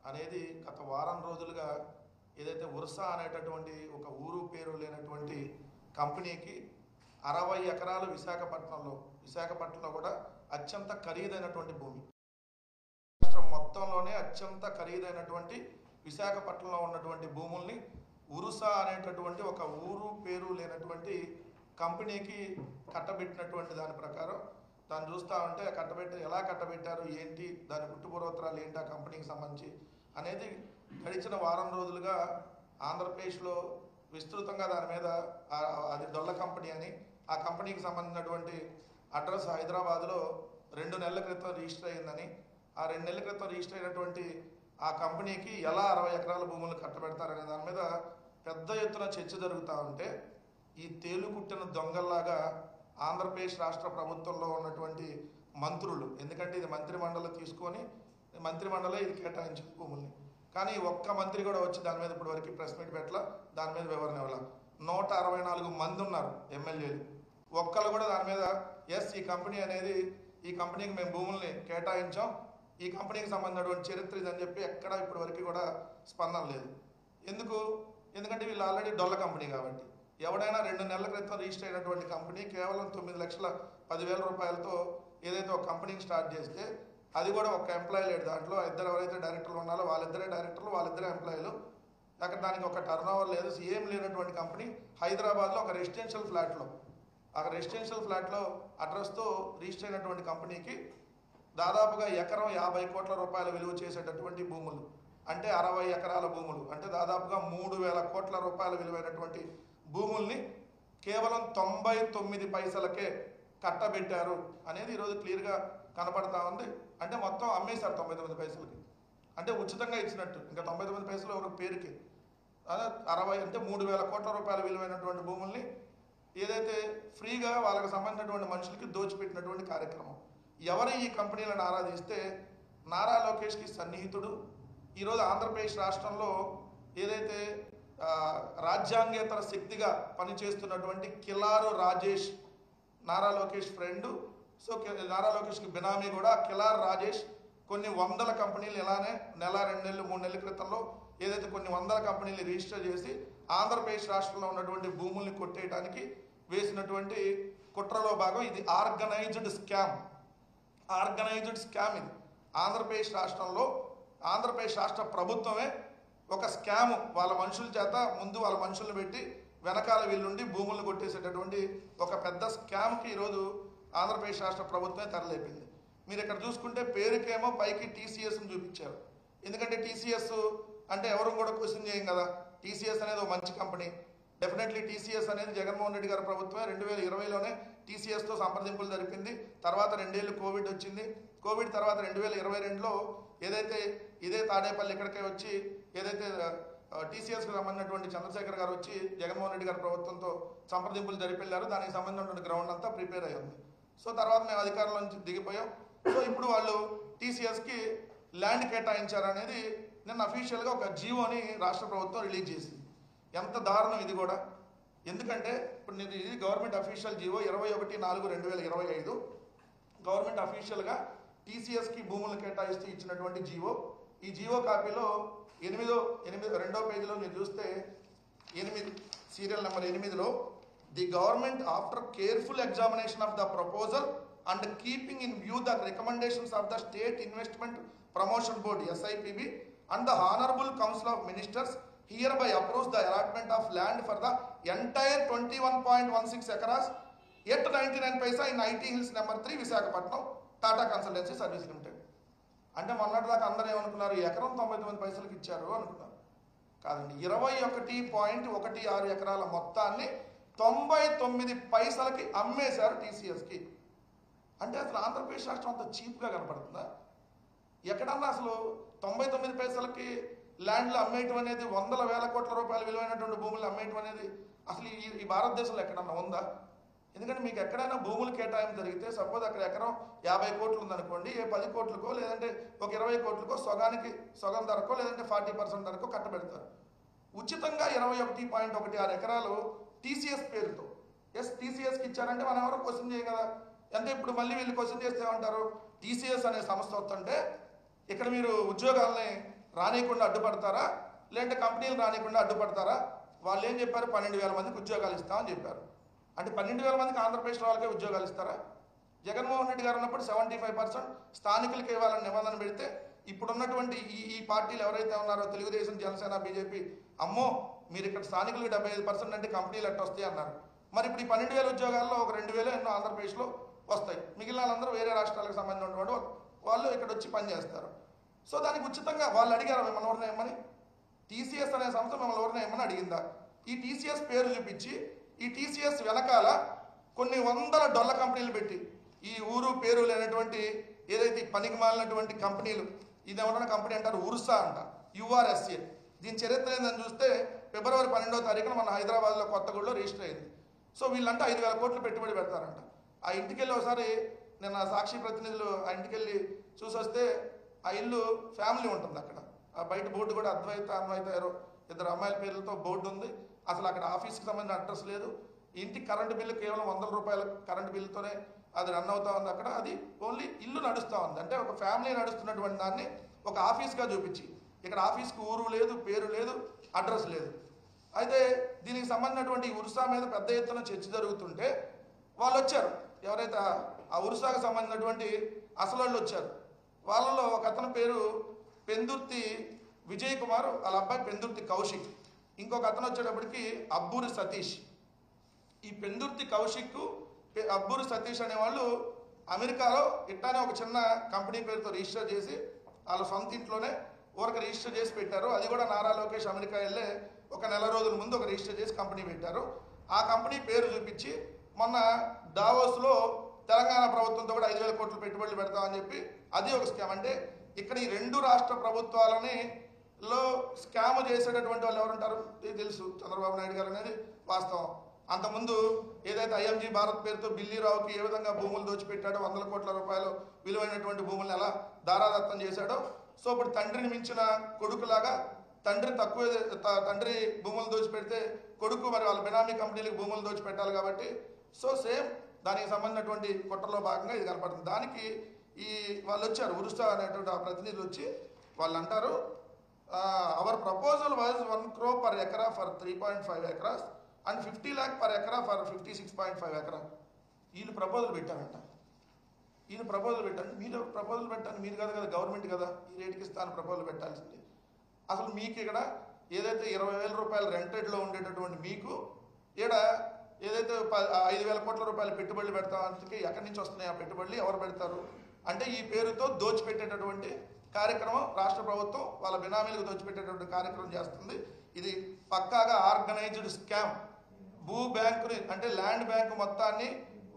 అనేది గత వారం రోజులుగా ఏదైతే ఉర్సా అనేటటువంటి ఒక ఊరు పేరు లేనటువంటి కంపెనీకి 60 ఎకరాలు విశాఖపట్నంలో కూడా అత్యంత ఖరీదైనటువంటి భూమి, రాష్ట్రం మొత్తంలోనే అత్యంత ఖరీదైనటువంటి విశాఖపట్నంలో ఉన్నటువంటి భూముల్ని ఉరుసా అనేటటువంటి ఒక ఊరు పేరు లేనటువంటి కంపెనీకి కట్టబెట్టినటువంటి దాని ప్రకారం దాన్ని చూస్తూ ఉంటే ఎలా కట్టబెట్టారు, ఏంటి దాని పుట్టుపూర్వోత్తరాలు ఏంటి, ఆ కంపెనీకి సంబంధించి అనేది గడిచిన వారం రోజులుగా ఆంధ్రప్రదేశ్లో విస్తృతంగా దాని మీద అది డొల్ల కంపెనీ అని, ఆ కంపెనీకి సంబంధించినటువంటి అడ్రస్ హైదరాబాద్లో 2 నెలల క్రితం రిజిస్టర్ అయిందని, ఆ 2 నెలల క్రితం రిజిస్టర్ అయినటువంటి ఆ కంపెనీకి ఎలా 60 ఎకరాల భూములు కట్టబెడతారనే దాని మీద పెద్ద ఎత్తున చర్చ జరుగుతూ ఉంటే, ఈ తేలుకుట్టిన దొంగల్లాగా ఆంధ్రప్రదేశ్ రాష్ట్ర ప్రభుత్వంలో ఉన్నటువంటి మంత్రులు, ఎందుకంటే ఇది మంత్రిమండలి తీసుకొని మంత్రిమండలే ఇది కేటాయించిన భూముల్ని, కానీ ఒక్క మంత్రి కూడా వచ్చి దాని మీద ఇప్పటి వరకు ప్రెస్ మీట్ పెట్టాల, దాని మీద వివరణ ఇవ్వాల. 164 మంది ఉన్నారు ఎమ్మెల్యేలు, ఒక్కళ్ళు కూడా దాని మీద ఎస్ ఈ కంపెనీకి మేము భూముల్ని కేటాయించాం, ఈ కంపెనీకి సంబంధించినటువంటి చరిత్ర ఇదని చెప్పి ఎక్కడ ఇప్పటి వరకు కూడా స్పందన లేదు. ఎందుకంటే వీళ్ళు ఆల్రెడీ డొల్ల కంపెనీ కాబట్టి. ఎవడైనా 2 నెలల క్రితం రిజిస్టర్ అయినటువంటి కంపెనీ కేవలం 9,10,000 రూపాయలతో ఏదైతే ఒక కంపెనీని స్టార్ట్ చేస్తే, అది కూడా ఒక ఎంప్లాయీ లేడు దాంట్లో, ఇద్దరు ఎవరైతే డైరెక్టర్లు ఉన్నారో వాళ్ళిద్దరే డైరెక్టర్లు, వాళ్ళిద్దరే ఎంప్లాయీలు, అక్కడ దానికి ఒక టర్న్ ఓవర్ లేదు, ఏం లేనటువంటి కంపెనీ హైదరాబాద్లో ఒక రెసిడెన్షియల్ ఫ్లాట్లో అడ్రస్తో రిజిస్టర్ అయినటువంటి కంపెనీకి దాదాపుగా ఎకరం 50 కోట్ల రూపాయల విలువ చేసేటటువంటి భూములు, అంటే 60 ఎకరాల భూములు, అంటే దాదాపుగా 3,000 కోట్ల రూపాయల విలువైనటువంటి భూముల్ని కేవలం 99 పైసలకే కట్టబెట్టారు అనేది ఈరోజు క్లియర్గా కనపడతా ఉంది. అంటే మొత్తం అమ్మేశారు 99 పైసలకి, అంటే ఉచితంగా ఇచ్చినట్టు. ఇంకా 99 పైసలు ఒక పేరుకి 60 అంటే 3,000 కోట్ల రూపాయల విలువైనటువంటి భూముల్ని ఏదైతే ఫ్రీగా వాళ్ళకి సంబంధించినటువంటి మనుషులకి దోచిపెట్టినటువంటి కార్యక్రమం. ఎవరు ఈ కంపెనీలను ఆరాధిస్తే నారా లోకేష్కి సన్నిహితుడు, ఈరోజు ఆంధ్రప్రదేశ్ రాష్ట్రంలో ఏదైతే రాజ్యాంగేతర శక్తిగా పనిచేస్తున్నటువంటి కిలారు రాజేష్, నారా లోకేష్ ఫ్రెండు, సో నారా లోకేష్కి బినామీ కూడా కిలారు రాజేష్ కొన్ని వందల కంపెనీలు ఇలానే 1, 2 నెలలు 3 నెలల క్రితంలో ఏదైతే కొన్ని వందల కంపెనీలు రిజిస్టర్ చేసి ఆంధ్రప్రదేశ్ రాష్ట్రంలో ఉన్నటువంటి భూముల్ని కొట్టేయడానికి వేసినటువంటి కుట్రలో భాగం ఇది. ఆర్గనైజ్డ్ స్కామ్ ఇది. ఆంధ్రప్రదేశ్ రాష్ట్ర ప్రభుత్వమే ఒక స్కామ్, వాళ్ళ మనుషుల చేత ముందు వాళ్ళ మనుషులను పెట్టి వెనకాల వీళ్ళుండి భూములను కొట్టేసేటటువంటి ఒక పెద్ద స్కామ్కి ఈరోజు ఆంధ్రప్రదేశ్ రాష్ట్ర ప్రభుత్వమే తెరలేపింది. మీరు ఇక్కడ చూసుకుంటే పేరుకేమో పైకి టీసీఎస్ని చూపించారు. ఎందుకంటే టీసీఎస్ అంటే ఎవరు కూడా క్వశ్చన్ చేయం కదా, టీసీఎస్ అనేది ఒక మంచి కంపెనీ. డెఫినెట్లీ టీసీఎస్ అనేది జగన్మోహన్ రెడ్డి గారి ప్రభుత్వమే 2020లోనే టీసీఎస్తో సంప్రదింపులు జరిపింది. తర్వాత 2 ఏళ్ళు కోవిడ్ వచ్చింది. కోవిడ్ తర్వాత 2022లో ఏదైతే ఇదే తాడేపల్లి ఇక్కడికే వచ్చి ఏదైతే టీసీఎస్కి సంబంధించినటువంటి చంద్రశేఖర్ గారు వచ్చి జగన్మోహన్ రెడ్డి గారి ప్రభుత్వంతో సంప్రదింపులు జరిపెళ్ళారు. దానికి సంబంధించినటువంటి గ్రౌండ్ అంతా ప్రిపేర్ అయ్యి ఉంది. సో తర్వాత మేము అధికారంలో నుంచి దిగిపోయాం. సో ఇప్పుడు వాళ్ళు టీసీఎస్కి ల్యాండ్ కేటాయించారనేది నిన్న అఫీషియల్గా ఒక జీవోని రాష్ట్ర ప్రభుత్వం రిలీజ్ చేసింది. ఎంత దారుణం ఇది కూడా. ఎందుకంటే ఇప్పుడు ఇది గవర్నమెంట్ అఫీషియల్ జీవో 21/4/2025 గవర్నమెంట్ అఫీషియల్గా టీసీఎస్కి భూములను కేటాయిస్తూ ఇచ్చినటువంటి జీవో. ఈ జీవో కాపీలో 2వ పేజీలో మీరు చూస్తే 8 సీరియల్ నెంబర్ 8లో the government after careful examination of the proposal and keeping in view the recommendations of the state investment promotion board SIPB and the Honorable Council of Ministers hereby approves the allotment of land for the entire 21.16 acres at 99 paisa in IT Hills No. 3 Visakhapatnam Tata Consultancy Service Limited. అంటే మొన్నటిదాకా అందరూ ఏమనుకున్నారు, ఎకరం 99 పైసలకి ఇచ్చారు అనుకున్నారు. కాదండి, 21.16 ఎకరాల మొత్తాన్ని 99 పైసలకి అమ్మేశారు టీసీఎస్కి. అంటే అసలు ఆంధ్రప్రదేశ్ రాష్ట్రం అంత చీప్గా కనపడుతుందా? ఎక్కడన్నా అసలు 99 పైసలకి ల్యాండ్లు అమ్మేయటం అనేది, 100,000 కోట్ల రూపాయల విలువైనటువంటి భూములు అమ్మేయటం అనేది అసలు ఈ భారతదేశంలో ఎక్కడన్నా ఉందా? ఎందుకంటే మీకు ఎక్కడైనా భూములు కేటాయింపు జరిగితే సపోజ్ అక్కడ ఎకరం 50 కోట్లు ఉందనుకోండి, 10 కోట్లకో లేదంటే ఒక 20 కోట్లకో సగం ధరకో లేదంటే 40% ధరకో కట్టబెడతారు. ఉచితంగా 21.16 ఎకరాలు టీసీఎస్ పేరుతో టీసీఎస్కి ఇచ్చారంటే మనం ఎవరో క్వశ్చన్ చేయం కదా. అంటే ఇప్పుడు మళ్ళీ వీళ్ళు క్వశ్చన్ చేస్తే ఏమంటారు, టీసీఎస్ అనే సంస్థ వస్తుంటే ఇక్కడ మీరు ఉద్యోగాలని రానియకుండా అడ్డుపడతారా, లేదంటే కంపెనీలు రానియకుండా అడ్డుపడతారా? వాళ్ళు ఏం చెప్పారు? 12,000 మందికి ఉద్యోగాలు ఇస్తామని చెప్పారు. అంటే 12,000 మందికి ఆంధ్రప్రదేశ్ వాళ్ళకే ఉద్యోగాలు ఇస్తారా? జగన్మోహన్ రెడ్డి గారు ఉన్నప్పుడు 75% స్థానికులకి ఇవ్వాలని నిబంధన పెడితే ఇప్పుడున్నటువంటి ఈ పార్టీలు ఎవరైతే ఉన్నారో తెలుగుదేశం, జనసేన, బీజేపీ, అమ్మో మీరు ఇక్కడ స్థానికులకి 75% అంటే కంపెనీలు ఎట్ట వస్తాయి అన్నారు. మరి ఇప్పుడు ఈ 12,000 ఉద్యోగాల్లో ఒక 2,000 ఎన్నో ఆంధ్రప్రదేశ్లో వస్తాయి. మిగిలిన వాళ్ళందరూ వేరే రాష్ట్రాలకు సంబంధించిన వాళ్ళు ఇక్కడ వచ్చి పనిచేస్తారు. సో దానికి ఉచితంగా వాళ్ళు అడిగారు మిమ్మల్ని ఎవరిని ఏమని? టీసీఎస్ అనే సంస్థ మిమ్మల్ని ఎవరిని ఏమని అడిగిందా? ఈ టీసీఎస్ పేరు చూపించి ఈ టీసీఎస్ వెనకాల కొన్ని వందల డొల్ల కంపెనీలు పెట్టి ఈ ఊరు పేరు లేనటువంటి ఏదైతే పనికి మాలినటువంటి కంపెనీలు, ఇది ఎవరైనా కంపెనీ అంటారు ఉర్సా అంట, యుఆర్ఎస్ఏ. దీని చరిత్ర ఏందని చూస్తే ఫిబ్రవరి 12వ తారీఖున మన హైదరాబాద్లో కొత్తగూడలో రిజిస్టర్ అయింది. సో వీళ్ళంటే 5,000 కోట్లు పెట్టుబడి పెడతారంట. ఆ ఇంటికి వెళ్ళి ఒకసారి నిన్న సాక్షి ప్రతినిధులు ఆ ఇంటికి వెళ్ళి చూసొస్తే ఆ ఇల్లు ఫ్యామిలీ ఉంటుంది అక్కడ. ఆ బయట బోర్డు కూడా అద్వైత అన్వైత ఎవరో ఇద్దరు అమ్మాయిల పేర్లతో బోర్డు ఉంది. అసలు అక్కడ ఆఫీస్కి సంబంధించిన అడ్రస్ లేదు. ఇంటికి కరెంటు బిల్లు కేవలం 100 రూపాయల కరెంటు బిల్లుతోనే అది రన్ అవుతా ఉంది. అక్కడ అది ఓన్లీ ఇల్లు నడుస్తూ ఉంది. అంటే ఒక ఫ్యామిలీ నడుస్తున్నటువంటి దాన్ని ఒక ఆఫీస్గా చూపించి ఇక్కడ ఆఫీస్కి ఊరు లేదు, పేరు లేదు, అడ్రస్ లేదు. అయితే దీనికి సంబంధించినటువంటి ఉర్సా మీద పెద్ద ఎత్తున చర్చ జరుగుతుంటే వాళ్ళు వచ్చారు. ఎవరైతే ఆ ఉర్సాకు సంబంధించినటువంటి అసలు వాళ్ళు వచ్చారు. వాళ్ళలో ఒక అతని పేరు పెందుర్తి విజయ్ కుమార్, వాళ్ళ అబ్బాయి పెందుర్తి కౌశిక్. ఇంకొక అతను వచ్చేటప్పటికి అబ్బూరి సతీష్. ఈ పెందుర్తి కౌశిక్, అబ్బూరి సతీష్ అనేవాళ్ళు అమెరికాలో ఇట్లానే ఒక చిన్న కంపెనీ పేరుతో రిజిస్టర్ చేసి వాళ్ళ సొంత ఇంట్లోనే ఊరికి రిజిస్టర్ చేసి పెట్టారు. అది కూడా నారా లోకేష్ అమెరికా వెళ్ళే ఒక నెల రోజుల ముందు ఒక రిజిస్టర్ చేసి కంపెనీ పెట్టారు. ఆ కంపెనీ పేరు చూపించి మొన్న డావోస్లో తెలంగాణ ప్రభుత్వంతో కూడా 5,000 కోట్లు పెట్టుబడులు పెడతామని చెప్పి అది ఒక స్కామ్. అంటే ఇక్కడ ఈ 2 రాష్ట్ర ప్రభుత్వాలని లో స్కామ్ చేసేటటువంటి వాళ్ళు ఎవరుంటారు తెలుసు, చంద్రబాబు నాయుడు గారు అనేది వాస్తవం. అంతకుముందు ఏదైతే ఐఎంజీ భారత్ పేరుతో బిల్లీరావుకి ఏ విధంగా భూములు దోచిపెట్టాడో, 100 కోట్ల రూపాయలు విలువైనటువంటి భూములను ఎలా దారాదత్తం చేశాడో, సో ఇప్పుడు తండ్రిని మించిన కొడుకులాగా తండ్రి భూములు దోచిపెడితే కొడుకు మరి వాళ్ళ బెనామీ కంపెనీలకు భూములు దోచిపెట్టాలి కాబట్టి సో సేమ్ దానికి సంబంధించినటువంటి కుట్రలో భాగంగా ఇది కనపడుతుంది. దానికి ఈ వాళ్ళు వచ్చారు, ఉరుస్తా అనేటువంటి ఆ ప్రతినిధులు వచ్చి వాళ్ళు అంటారు our proposal was 1 crore per acre for 3.5 acres and 50 lakh per acre for 56.5 acre. వీళ్ళు ప్రపోజల్ పెట్టారంట. మీరు ప్రపోజల్ పెట్టండి, మీరు కదా గవర్నమెంట్ కదా ఈ రేటుకి ఇస్తాను ప్రపోజల్ పెట్టాల్సింది. అసలు మీకు ఇక్కడ ఏదైతే 20,000 రూపాయలు రెంటెడ్లో ఉండేటటువంటి మీకు ఇక్కడ ఏదైతే 5,000 కోట్ల రూపాయలు పెట్టుబడులు పెడతానికి ఎక్కడి నుంచి వస్తున్నాయి ఆ పెట్టుబడులు, ఎవరు పెడతారు అంటే ఈ పేరుతో దోచిపెట్టేటటువంటి కార్యక్రమం రాష్ట్ర ప్రభుత్వం వాళ్ళ బినామీలకు దోచిపెట్టేటువంటి కార్యక్రమం చేస్తుంది. ఇది పక్కాగా ఆర్గనైజ్డ్ స్కామ్. భూ బ్యాంకుని అంటే ల్యాండ్ బ్యాంకు మొత్తాన్ని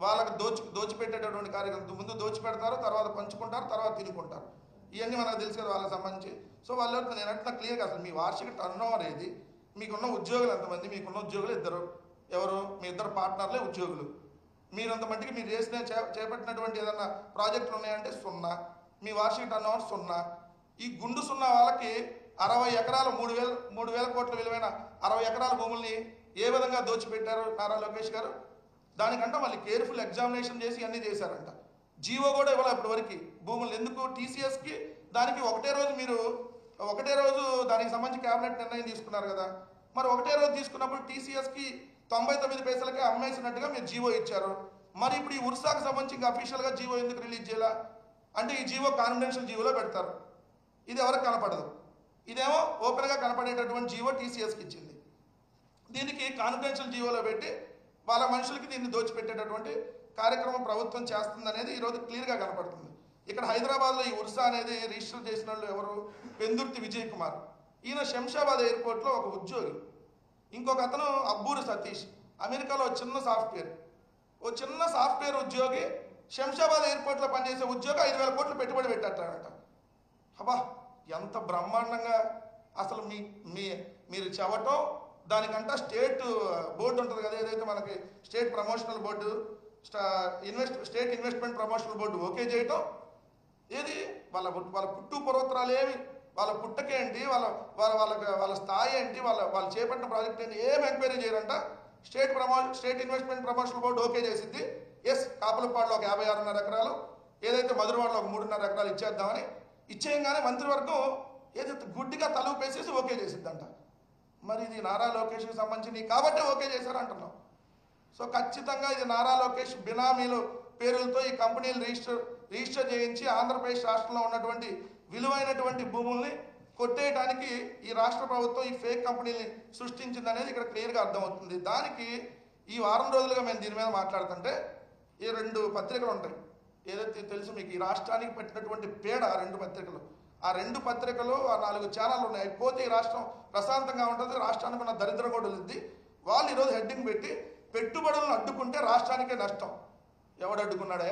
వాళ్ళకి దోచిపెట్టేటటువంటి కార్యక్రమం. ముందు దోచిపెడతారు, తర్వాత పంచుకుంటారు, తర్వాత తినుకుంటారు. ఇవన్నీ మనకు తెలుసు కదా వాళ్ళకి సంబంధించి. సో వాళ్ళు నేను అంటున్నా క్లియర్గా అసలు మీ వార్షిక టర్న్ ఓవర్ ఏది, మీకున్న ఉద్యోగులు ఎంతమంది? మీకున్న ఉద్యోగులు 2. ఎవరు? మీ 2 పార్ట్నర్లే ఉద్యోగులు. మీరంత మట్టికి మీరు చేపట్టినటువంటి ఏదన్నా ప్రాజెక్టులు ఉన్నాయంటే 0. మీ వార్షిక టర్న్ ఓవర్ 0. ఈ గుండు 0 వాళ్ళకి 60 ఎకరాలు 3,000 కోట్ల విలువైన 60 ఎకరాల భూముల్ని ఏ విధంగా దోచిపెట్టారు నారా లోకేష్ గారు? దానికంటే మళ్ళీ కేర్ఫుల్ ఎగ్జామినేషన్ చేసి అన్నీ చేశారంట. జీవో కూడా ఇవ్వాలి ఇప్పటి వరకు భూములు. ఎందుకు? టీసీఎస్కి దానికి ఒకటే రోజు దానికి సంబంధించి క్యాబినెట్ నిర్ణయం తీసుకున్నారు కదా. మరి ఒకటే రోజు తీసుకున్నప్పుడు టీసీఎస్కి 99 పైసలకే అమ్మేసినట్టుగా మీరు జీవో ఇచ్చారు. మరి ఇప్పుడు ఈ ఉర్సాకు సంబంధించి ఇంకా అఫీషియల్గా జీవో ఎందుకు రిలీజ్ చేయాలా? అంటే ఈ జీవో కాన్ఫిడెన్షియల్ జీవోలో పెడతారు. ఇది ఎవరికి కనపడదు. ఇదేమో ఓపెన్గా కనపడేటటువంటి జీవో టీసీఎస్కి ఇచ్చింది. దీనికి కాన్ఫిడెన్షియల్ జీవోలో పెట్టి వాళ్ళ మనుషులకి దీన్ని దోచిపెట్టేటటువంటి కార్యక్రమం ప్రభుత్వం చేస్తుందనేది ఈరోజు క్లియర్గా కనపడుతుంది. ఇక్కడ హైదరాబాద్లో ఈ ఉర్సా అనేది రిజిస్టర్ చేసిన వాళ్ళు ఎవరు? పెందుర్తి విజయ్ కుమార్. ఈయన శంషాబాద్ ఎయిర్పోర్ట్లో ఒక ఉద్యోగి. ఇంకొక అతను అబ్బూరి సతీష్, అమెరికాలో చిన్న సాఫ్ట్వేర్ ఉద్యోగి. శంషాబాద్ ఎయిర్పోర్ట్లో పనిచేసే ఉద్యోగి 5,000 కోట్లు పెట్టుబడి పెట్టారట. అబ్బా ఎంత బ్రహ్మాండంగా అసలు మీరు చెప్పటం. దానికంట స్టేట్ బోర్డు ఉంటుంది కదా, ఏదైతే మనకి state promotional board, state investment promotional board okay చేయటం. ఏది వాళ్ళ పుట్టు పూర్వోత్తరాలు ఏమి, వాళ్ళ పుట్టకేంటి, వాళ్ళ స్థాయి ఏంటి, వాళ్ళు చేపట్టిన ప్రాజెక్ట్ ఏంటి, ఏం ఎంక్వైరీ చేయరంట. State investment promotional board okay చేసింది. ఎస్, కాపులపాడులో ఒక 56.5 ఎకరాలు, ఏదైతే మధురవాడలో ఒక 3.5 ఎకరాలు ఇచ్చేద్దామని ఇచ్చేయంగానే మంత్రివర్గం ఏదైతే గుడ్డిగా తలుపేసేసి ఓకే చేసిద్దంట. మరి ఇది నారా లోకేష్కి సంబంధించి కాబట్టి ఓకే చేశారు అంటున్నాం. సో ఖచ్చితంగా ఇది నారా లోకేష్ బినామీలు పేరులతో ఈ కంపెనీలు రిజిస్టర్ చేయించి ఆంధ్రప్రదేశ్ రాష్ట్రంలో ఉన్నటువంటి విలువైనటువంటి భూముల్ని కొట్టేయడానికి ఈ రాష్ట్ర ప్రభుత్వం ఈ ఫేక్ కంపెనీని సృష్టించింది అనేది ఇక్కడ క్లియర్గా అర్థమవుతుంది. దానికి ఈ వారం రోజులుగా మేము దీని మీద మాట్లాడుతుంటే ఈ 2 పత్రికలు ఉంటాయి, ఏదైతే తెలుసు మీకు, ఈ రాష్ట్రానికి పెట్టినటువంటి పేడ 2 పత్రికలు. ఆ 2 పత్రికలు, ఆ 4 ఛానళ్ళు ఉన్నాయి. పోతే ఈ రాష్ట్రం ప్రశాంతంగా ఉంటుంది, రాష్ట్రానికి ఉన్న దరిద్రం కూడా ఉంది. వాళ్ళు ఈరోజు హెడ్డింగ్ పెట్టి పెట్టుబడులను అడ్డుకుంటే రాష్ట్రానికే నష్టం. ఎవడు అడ్డుకున్నాడే?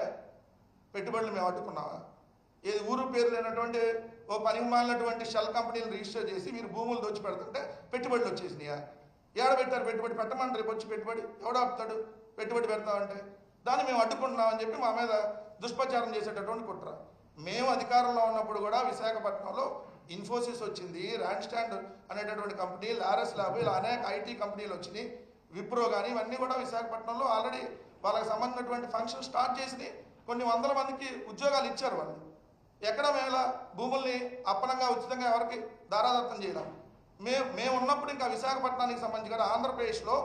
పెట్టుబడులు మేము అడ్డుకున్నావా? ఏది ఊరు పేరు లేనటువంటి ఓ పనిమాలినటువంటి షెల్ కంపెనీలు రిజిస్టర్ చేసి మీరు భూములు దోచి పెడుతుంటే పెట్టుబడులు వచ్చేసినాయా? ఏడ పెట్టారు? పెట్టుబడి పెట్టమని రేపు వచ్చి పెట్టుబడి ఎవడో ఆపుతాడు? పెట్టుబడి పెడతామంటే దాన్ని మేము అడ్డుకుంటున్నామని చెప్పి మా మీద దుష్ప్రచారం చేసేటటువంటి కుట్ర. మేము అధికారంలో ఉన్నప్పుడు కూడా విశాఖపట్నంలో ఇన్ఫోసిస్ వచ్చింది, ర్యాండ్ స్టాండ్ అనేటటువంటి కంపెనీ, లారస్ ల్యాబ్, ఇలా అనేక ఐటీ కంపెనీలు వచ్చినాయి, విప్రో కానీ ఇవన్నీ కూడా విశాఖపట్నంలో ఆల్రెడీ వాళ్ళకి సంబంధించినటువంటి ఫంక్షన్ స్టార్ట్ చేసి కొన్ని వందల మందికి ఉద్యోగాలు ఇచ్చారు. వాళ్ళు ఎక్కడ మేము ఇలా భూముల్ని అప్పనంగా ఉచితంగా ఎవరికి దారాదత్తం చేయలేం. మేము ఉన్నప్పుడు ఇంకా విశాఖపట్నానికి సంబంధించి కూడా ఆంధ్రప్రదేశ్లో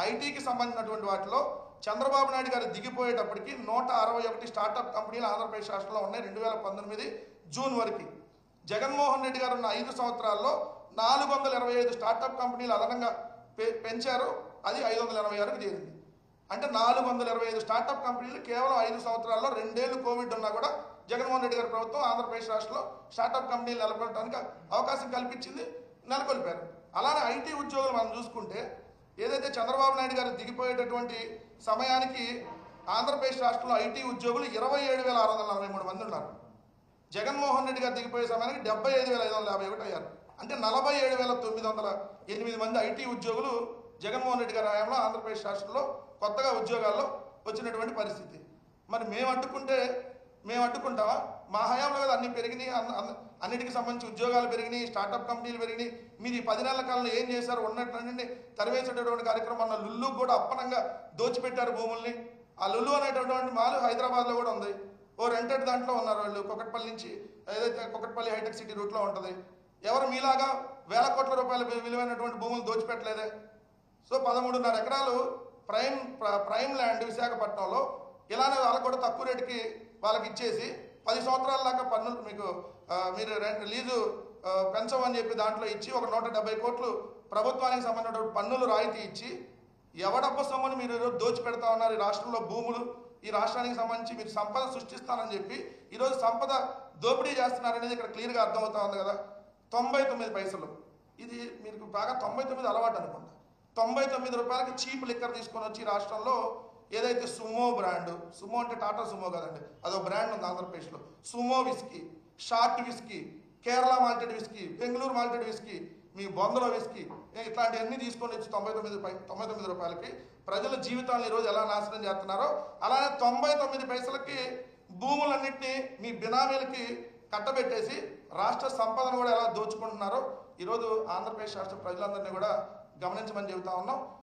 ఐటీకి సంబంధించినటువంటి వాటిలో చంద్రబాబు నాయుడు గారు దిగిపోయేటప్పటికి 161 స్టార్టప్ కంపెనీలు ఆంధ్రప్రదేశ్ రాష్ట్రంలో ఉన్నాయి 2019 జూన్ వరకు. జగన్మోహన్ రెడ్డి గారు ఉన్న 5 సంవత్సరాల్లో 425 స్టార్టప్ కంపెనీలు అదనంగా పెంచారు, అది 526కు చేరింది. అంటే 425 స్టార్టప్ కంపెనీలు కేవలం 5 సంవత్సరాల్లో, 2 ఏళ్ళు కోవిడ్ ఉన్నా కూడా జగన్మోహన్ రెడ్డి గారి ప్రభుత్వం ఆంధ్రప్రదేశ్ రాష్ట్రంలో స్టార్టప్ కంపెనీలు నెలకొల్పడానికి అవకాశం కల్పించింది, నెలకొల్పారు. అలానే ఐటీ ఉద్యోగులు మనం చూసుకుంటే ఏదైతే చంద్రబాబు నాయుడు గారు దిగిపోయేటటువంటి సమయానికి ఆంధ్రప్రదేశ్ రాష్ట్రంలో ఐటీ ఉద్యోగులు 27,643 మంది ఉన్నారు. జగన్మోహన్ రెడ్డి గారు దిగిపోయే సమయానికి 75,551 అయ్యారు. అంటే 47,908 మంది ఐటీ ఉద్యోగులు జగన్మోహన్ రెడ్డి గారి హయాంలో ఆంధ్రప్రదేశ్ రాష్ట్రంలో కొత్తగా ఉద్యోగాల్లో వచ్చినటువంటి పరిస్థితి. మరి మేము అడ్డుకుంటావా? మా హయాంలో కదా అన్ని పెరిగినాయి, అన్నిటికి సంబంధించి ఉద్యోగాలు పెరిగినాయి, స్టార్టప్ కంపెనీలు పెరిగినాయి. మీరు ఈ 10 నెలల కాలంలో ఏం చేశారు? ఉన్నటువంటి తరివేసేటటువంటి కార్యక్రమం లుల్లు కూడా అప్పనంగా దోచిపెట్టారు భూముల్ని. ఆ లుల్లు అనేటటువంటి మాల్ హైదరాబాద్లో కూడా ఉంది. ఓ రెంటెడ్ దాంట్లో ఉన్నారు వాళ్ళు, కుకట్పల్లి నుంచి, ఏదైతే కుకట్పల్లి హైటెక్ సిటీ రూట్లో ఉంటుంది. ఎవరు మీలాగా వేల కోట్ల రూపాయల విలువైనటువంటి భూములు దోచిపెట్టలేదే. సో 13.5 ఎకరాలు ప్రైమ్ ల్యాండ్ విశాఖపట్నంలో ఇలానే వాళ్ళకు కూడా తక్కువ రేటుకి వాళ్ళకి ఇచ్చేసి 10 సంవత్సరాల దాకా పన్నులు మీరు లీజు పెంచమని చెప్పి దాంట్లో ఇచ్చి ఒక 170 కోట్లు ప్రభుత్వానికి సంబంధించిన పన్నులు రాయితీ ఇచ్చి ఎవడబ్బ సొమ్ముని మీరు ఈరోజు దోచిపెడతా ఉన్నారు. ఈ రాష్ట్రంలో భూములు, ఈ రాష్ట్రానికి సంబంధించి మీరు సంపద సృష్టిస్తానని చెప్పి ఈరోజు సంపద దోపిడీ చేస్తున్నారనేది ఇక్కడ క్లియర్గా అర్థమవుతా ఉంది కదా. 99 పైసలు, ఇది మీకు బాగా 99 అలవాటు అనుకుంటా. 99 రూపాయలకి చీప్ లిక్కర్ తీసుకొని వచ్చి రాష్ట్రంలో ఏదైతే సుమో బ్రాండ్, సుమో అంటే టాటా సుమో కదండి, అదో బ్రాండ్ ఉంది ఆంధ్రప్రదేశ్లో. Sumo whisky, short whisky, Kerala malted whisky, Bengaluru malted whisky, మీ బొందలో విస్కీ, ఇట్లాంటివన్నీ తీసుకొని వచ్చి 99 రూపాయలకి ప్రజల జీవితాలను ఈరోజు ఎలా నాశనం చేస్తున్నారో అలానే 99 పైసలకి భూములన్నింటినీ మీ బినామీలకి కట్టబెట్టేసి రాష్ట్ర సంపదను కూడా ఎలా దోచుకుంటున్నారో ఈరోజు ఆంధ్రప్రదేశ్ రాష్ట్ర ప్రజలందరినీ కూడా గమనించమని చెబుతా ఉన్నాం.